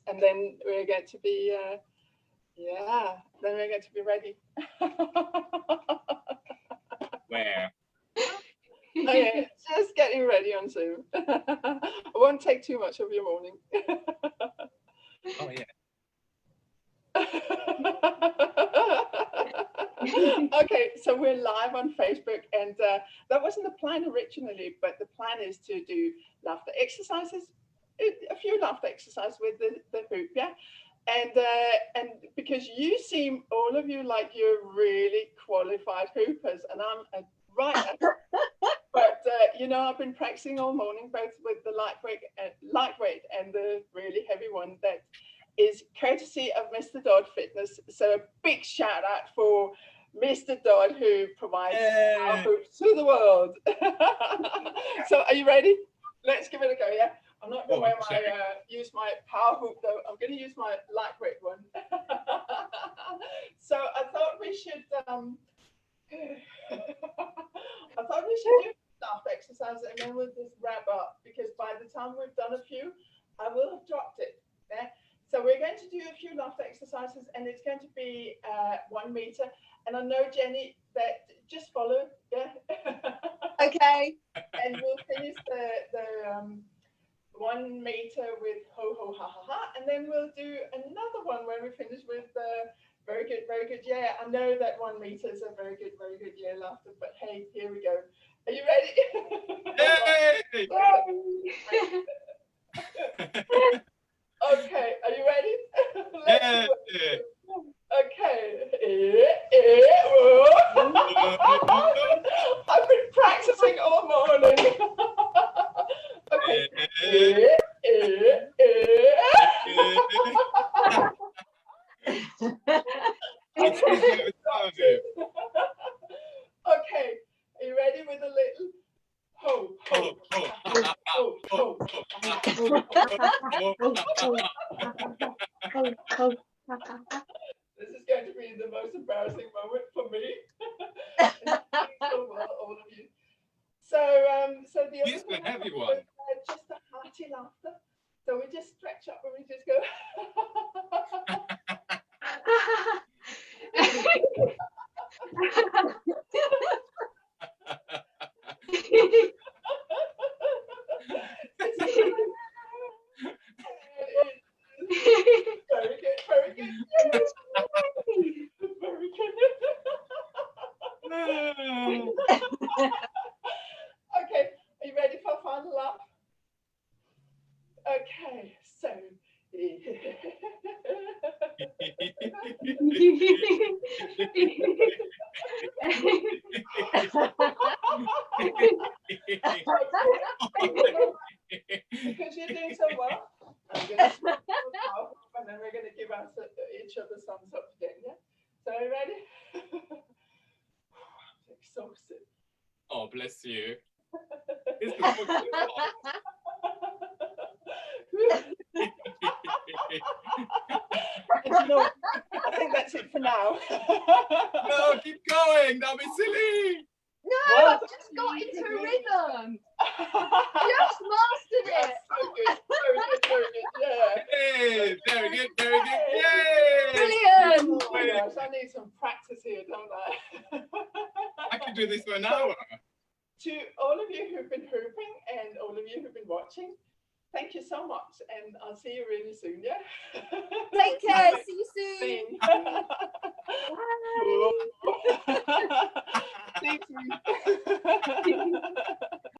and then we're going to be, then we're going to be ready. Where? Okay, just getting ready on Zoom. I won't take too much of your morning. Oh yeah. Okay, so we're live on Facebook, and that wasn't the plan originally, but the plan is to do laughter exercises, a few laughter exercises with the hoop, yeah. And because you seem, all of you, like you're really qualified hoopers, and I'm but you know, I've been practicing all morning, both with the lightweight and the really heavy one that is courtesy of Mr. Dodd Fitness. So a big shout out for Mr. Dodd, who provides our hoops to the world. So are you ready? Let's give it a go, yeah? I'm not going to use my power hoop though. I'm going to use my lightweight one. So I thought we should do staff exercise, and then we'll just wrap up, because by the time we've done a few, I will have dropped it. Yeah? So we're going to do a few laughter exercises, and it's going to be 1 meter. And I know, Jenny, that just follow, yeah. Okay. And we'll finish the 1 meter with ho ho ha ha ha, and then we'll do another one when we finish with very good, yeah. I know that 1 meter is a very good, yeah, laughter. But hey, here we go. Are you ready? Yay! Okay, are you ready? Yeah. Okay. I've been practicing all morning. Okay. Okay, are you ready with a little ho ho ho ho ho? This is going to be the most embarrassing moment for me. So well, all of you. So the other thing, heavy one. just a hearty laughter. So we just stretch up and we just go. Very good, very good. Very good. Okay, are you ready for a final laugh? Okay, so because you're doing so well, I'm going to switch off, and then we're going to give us each other thumbs up again, yeah? So are you ready? I'm exhausted. Oh, bless you. And you know, I think that's it for now. No, keep going. Don't be silly. No, Well, I've just got into rhythm. Just mastered it. So good, very good, yeah. Hey, very good. Yay! Brilliant. Oh my gosh, I need some practice here, don't I? I could do this for an hour. To all of you who've been hooping and all of you who've been watching, thank you so much, and I'll see you really soon, yeah? Take care. See you soon. Bye. See you soon.